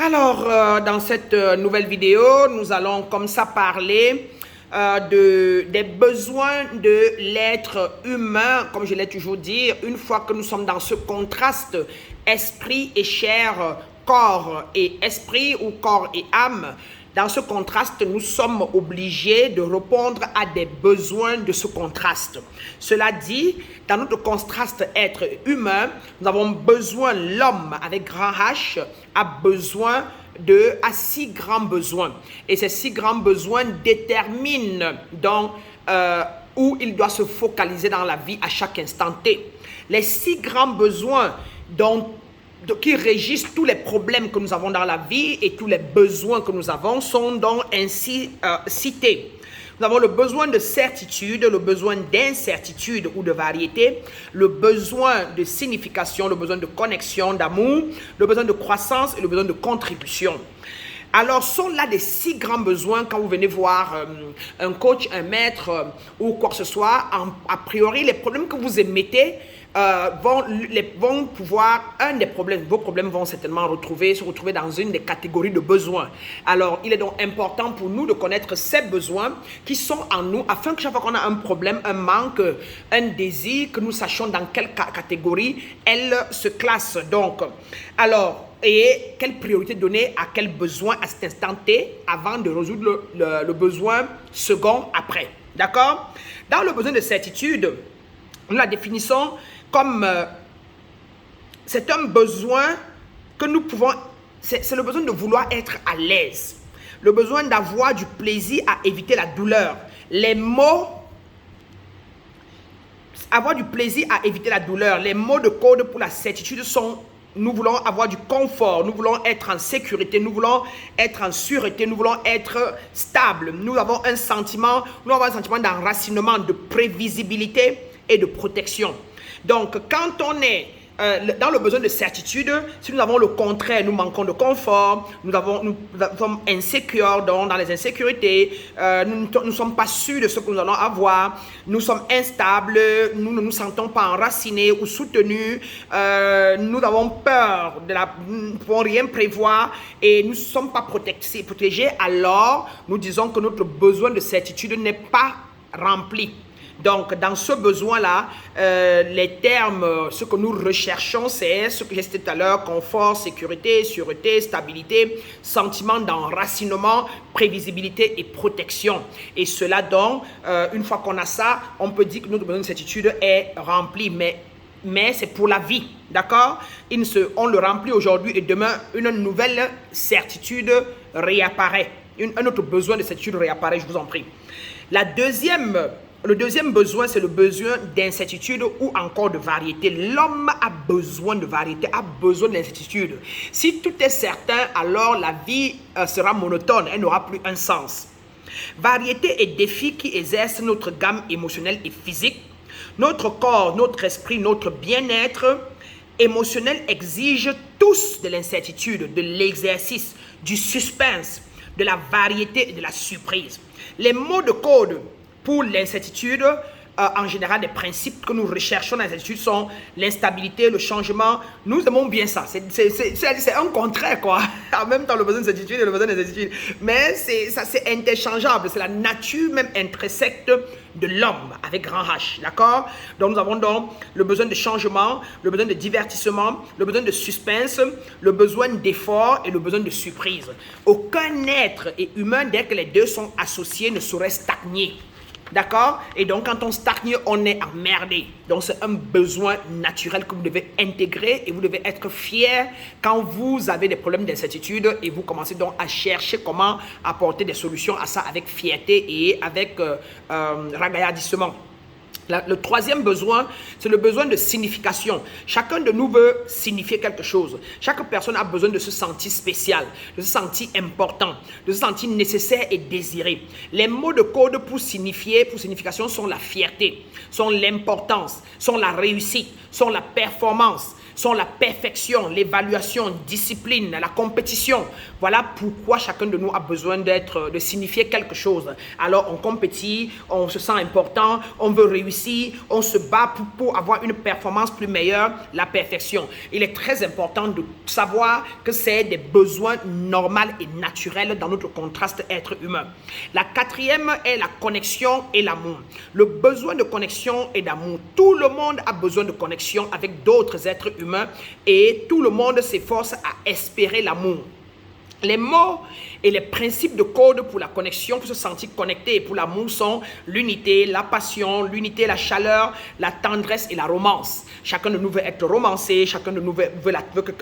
Alors, dans cette nouvelle vidéo, nous allons comme ça parler des besoins de l'être humain, comme je l'ai toujours dit, une fois que nous sommes dans ce contraste esprit et chair, corps et esprit ou corps et âme. Dans ce contraste, nous sommes obligés de répondre à des besoins de ce contraste. Cela dit, dans notre contraste être humain, nous avons besoin, l'homme avec grand H a besoin à 6 grands besoins. Et ces 6 grands besoins déterminent donc où il doit se focaliser dans la vie à chaque instant T. Les 6 grands besoins qui régissent tous les problèmes que nous avons dans la vie et tous les besoins que nous avons sont donc ainsi cités. Nous avons le besoin de certitude, le besoin d'incertitude ou de variété, le besoin de signification, le besoin de connexion, d'amour, le besoin de croissance et le besoin de contribution. Alors, sont là des 6 grands besoins quand vous venez voir un coach, un maître ou quoi que ce soit. A priori, les problèmes que vous émettez vont pouvoir, vos problèmes vont certainement se retrouver dans une des catégories de besoins. Alors, il est donc important pour nous de connaître ces besoins qui sont en nous, afin que chaque fois qu'on a un problème, un manque, un désir, que nous sachions dans quelle catégorie elle se classe. Donc, alors, et quelle priorité donner à quel besoin à cet instant T avant de résoudre le besoin second après. D'accord? Dans le besoin de certitude, nous la définissons comme c'est un besoin que nous pouvons, c'est le besoin de vouloir être à l'aise, le besoin d'avoir du plaisir à éviter la douleur. Les mots, avoir du plaisir à éviter la douleur, les mots de code pour la certitude sont: nous voulons avoir du confort, nous voulons être en sécurité, nous voulons être en sûreté, nous voulons être stable. Nous avons un sentiment d'enracinement, de prévisibilité et de protection. Donc, quand on est dans le besoin de certitude, si nous avons le contraire, nous manquons de confort, nous sommes insécures dans les insécurités, nous ne sommes pas sûrs de ce que nous allons avoir, nous sommes instables, nous ne nous sentons pas enracinés ou soutenus, nous avons peur, nous ne pouvons rien prévoir et nous ne sommes pas protégés, alors nous disons que notre besoin de certitude n'est pas rempli. Donc, dans ce besoin-là, les termes, ce que nous recherchons, c'est ce que j'ai cité tout à l'heure: confort, sécurité, sûreté, stabilité, sentiment d'enracinement, prévisibilité et protection. Et cela donc, une fois qu'on a ça, on peut dire que notre besoin de certitude est rempli, mais c'est pour la vie, d'accord? On le remplit aujourd'hui et demain, une nouvelle certitude réapparaît. Un autre besoin de certitude réapparaît, je vous en prie. Le deuxième besoin, c'est le besoin d'incertitude ou encore de variété. L'homme a besoin de variété, a besoin d'incertitude. Si tout est certain, alors la vie sera monotone, elle n'aura plus un sens. Variété et défis qui exercent notre gamme émotionnelle et physique. Notre corps, notre esprit, notre bien-être émotionnel exigent tous de l'incertitude, de l'exercice, du suspense, de la variété et de la surprise. Les mots de code pour l'incertitude, en général, les principes que nous recherchons dans l'incertitude sont l'instabilité, le changement. Nous aimons bien ça. C'est un contraire, quoi. En même temps, le besoin de certitude et le besoin d'incertitude. Mais c'est interchangeable. C'est la nature même intrinsèque de l'homme, avec grand H. D'accord? Donc, nous avons donc le besoin de changement, le besoin de divertissement, le besoin de suspense, le besoin d'effort et le besoin de surprise. Aucun être humain, dès que les deux sont associés, ne saurait stagner. D'accord? Et donc, quand on stagne, on est emmerdé. Donc, c'est un besoin naturel que vous devez intégrer et vous devez être fier quand vous avez des problèmes d'incertitude et vous commencez donc à chercher comment apporter des solutions à ça avec fierté et avec ragaillardissement. Le troisième besoin, c'est le besoin de signification. Chacun de nous veut signifier quelque chose. Chaque personne a besoin de se sentir spécial, de se sentir important, de se sentir nécessaire et désiré. Les mots de code pour signification sont la fierté, sont l'importance, sont la réussite, sont la performance, sont la perfection, l'évaluation, discipline, la compétition. Voilà pourquoi chacun de nous a besoin de signifier quelque chose. Alors on compétit, on se sent important, on veut réussir réussit, on se bat pour avoir une performance plus meilleure, la perfection. Il est très important de savoir que c'est des besoins normaux et naturels dans notre contraste être humain. La quatrième est la connexion et l'amour. Le besoin de connexion et d'amour. Tout le monde a besoin de connexion avec d'autres êtres humains et tout le monde s'efforce à espérer l'amour. Les mots et les principes de code pour la connexion, pour se sentir connecté et pour l'amour sont l'unité, la passion, l'unité, la chaleur, la tendresse et la romance. Chacun de nous veut être romancé, chacun de nous veut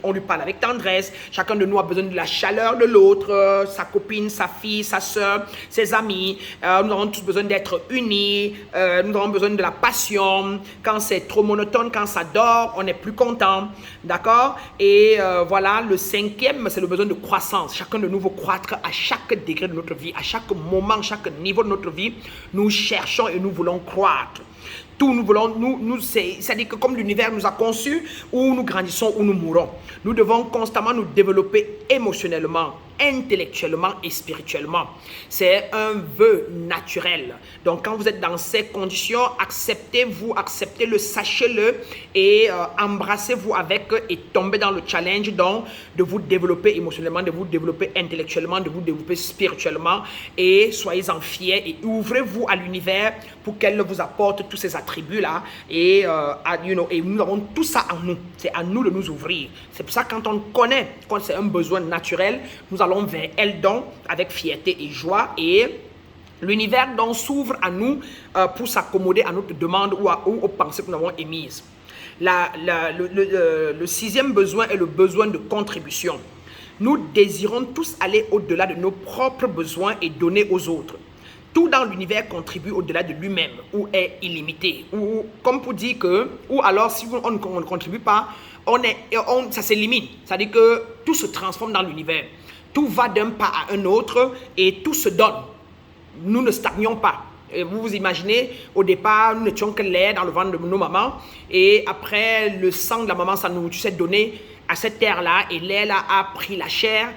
qu'on lui parle avec tendresse, chacun de nous a besoin de la chaleur de l'autre, sa copine, sa fille, sa soeur, ses amis. Nous avons tous besoin d'être unis, nous avons besoin de la passion. Quand c'est trop monotone, quand ça dort, on n'est plus content. D'accord? Et voilà, le cinquième, c'est le besoin de croissance. Chacun de nous veut croître à chaque degré de notre vie, à chaque moment, chaque niveau de notre vie. Nous cherchons et nous voulons croître. Tout nous voulons, c'est-à-dire que comme l'univers nous a conçus, où nous grandissons, où nous mourons. Nous devons constamment nous développer émotionnellement, intellectuellement et spirituellement. C'est un vœu naturel. Donc quand vous êtes dans ces conditions, acceptez-vous, acceptez-le, sachez-le et embrassez-vous avec et tombez dans le challenge donc de vous développer émotionnellement, de vous développer intellectuellement, de vous développer spirituellement et soyez-en fiers et ouvrez-vous à l'univers pour qu'elle vous apporte tous ces attributs-là et nous avons tout ça en nous. C'est à nous de nous ouvrir. C'est pour ça que quand on connaît, quand c'est un besoin naturel, nous allons vers elle donc avec fierté et joie et l'univers donc s'ouvre à nous pour s'accommoder à notre demande ou aux pensées que nous avons émises. Le sixième besoin est le besoin de contribution. Nous désirons tous aller au-delà de nos propres besoins et donner aux autres. Tout dans l'univers contribue au-delà de lui-même ou est illimité. Ou comme pour dire que, ou alors si on ne contribue pas, ça s'élimine. C'est-à-dire que tout se transforme dans l'univers. Tout va d'un pas à un autre et tout se donne. Nous ne stagnons pas. Et vous vous imaginez, au départ, nous n'étions que l'air dans le ventre de nos mamans. Et après, le sang de la maman, sa nourriture s'est donné à cette terre-là. Et l'air là a pris la chair.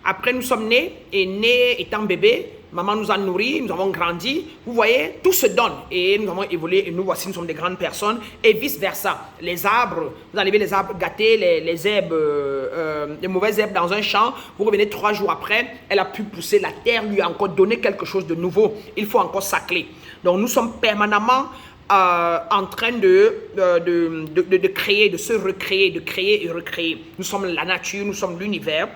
Après, nous sommes nés. Et nés étant bébés, maman nous a nourris, nous avons grandi. Vous voyez, tout se donne. Et nous avons évolué. Et nous voici, nous sommes des grandes personnes. Et vice-versa. Les arbres, vous enlevez les arbres gâtés, les herbes, les mauvaises herbes dans un champ. Vous revenez 3 jours après, elle a pu pousser. La terre lui a encore donné quelque chose de nouveau. Il faut encore sacler. Donc nous sommes permanemment en train de créer, de se recréer, de créer et recréer. Nous sommes la nature, nous sommes l'univers.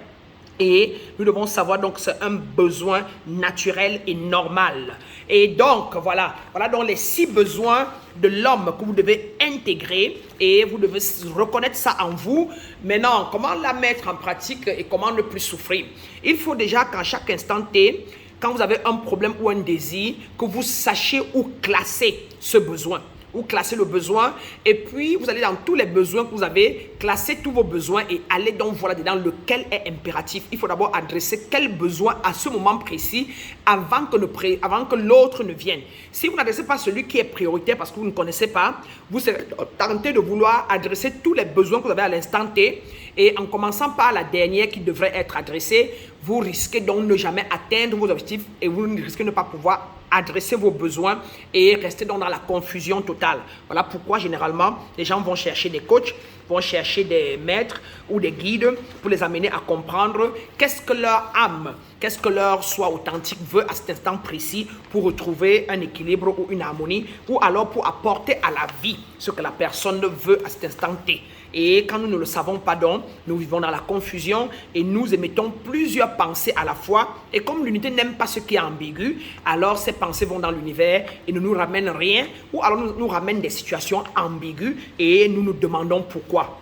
Et nous devons savoir donc que c'est un besoin naturel et normal. Et donc, voilà donc les 6 besoins de l'homme que vous devez intégrer et vous devez reconnaître ça en vous. Maintenant, comment la mettre en pratique et comment ne plus souffrir? Il faut déjà qu'en chaque instant T, quand vous avez un problème ou un désir, que vous sachiez où classer ce besoin. Ou classer le besoin et puis vous allez dans tous les besoins que vous avez, classer tous vos besoins et allez donc voilà dedans lequel est impératif. Il faut d'abord adresser quel besoin à ce moment précis avant que l'autre ne vienne. Si vous n'adressez pas celui qui est prioritaire parce que vous ne connaissez pas, vous serez tenté de vouloir adresser tous les besoins que vous avez à l'instant T et en commençant par la dernière qui devrait être adressée, vous risquez donc de ne jamais atteindre vos objectifs et vous risquez de ne pas pouvoir adresser vos besoins et rester donc dans la confusion totale. Voilà pourquoi généralement les gens vont chercher des coachs, vont chercher des maîtres ou des guides pour les amener à comprendre qu'est-ce que leur âme, qu'est-ce que leur soi authentique veut à cet instant précis pour retrouver un équilibre ou une harmonie ou alors pour apporter à la vie ce que la personne veut à cet instant T. Et quand nous ne le savons pas donc, nous vivons dans la confusion et nous émettons plusieurs pensées à la fois. Et comme l'unité n'aime pas ce qui est ambigu, alors ces pensées vont dans l'univers et ne nous ramènent rien ou alors nous ramènent des situations ambiguës et nous nous demandons pourquoi.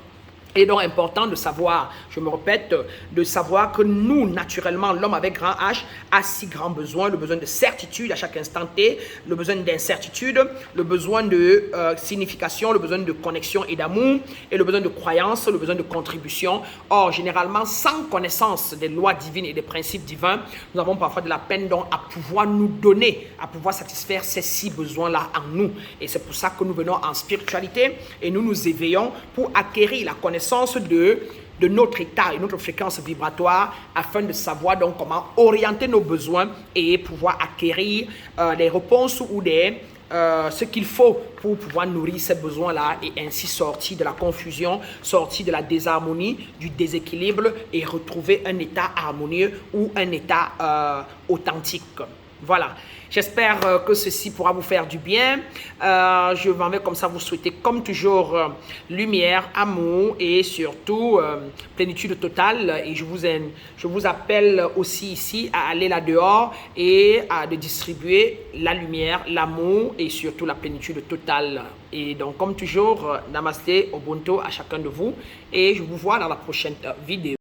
Il est donc important de savoir, je me répète, de savoir que nous, naturellement, l'homme avec grand H, a 6 grands besoins. Le besoin de certitude à chaque instant T, le besoin d'incertitude, le besoin de signification, le besoin de connexion et d'amour, et le besoin de croyance, le besoin de contribution. Or, généralement, sans connaissance des lois divines et des principes divins, nous avons parfois de la peine donc à pouvoir nous donner, à pouvoir satisfaire ces 6 besoins-là en nous. Et c'est pour ça que nous venons en spiritualité et nous nous éveillons pour acquérir la connaissance de notre état et notre fréquence vibratoire afin de savoir donc comment orienter nos besoins et pouvoir acquérir des réponses ou des ce qu'il faut pour pouvoir nourrir ces besoins-là et ainsi sortir de la confusion, sortir de la désharmonie, du déséquilibre et retrouver un état harmonieux ou un état authentique. Voilà, j'espère que ceci pourra vous faire du bien. Je m'en vais comme ça vous souhaiter comme toujours lumière, amour et surtout plénitude totale. Et je vous appelle aussi ici à aller là dehors et à de distribuer la lumière, l'amour et surtout la plénitude totale. Et donc comme toujours, namasté, ubuntu à chacun de vous et je vous vois dans la prochaine vidéo.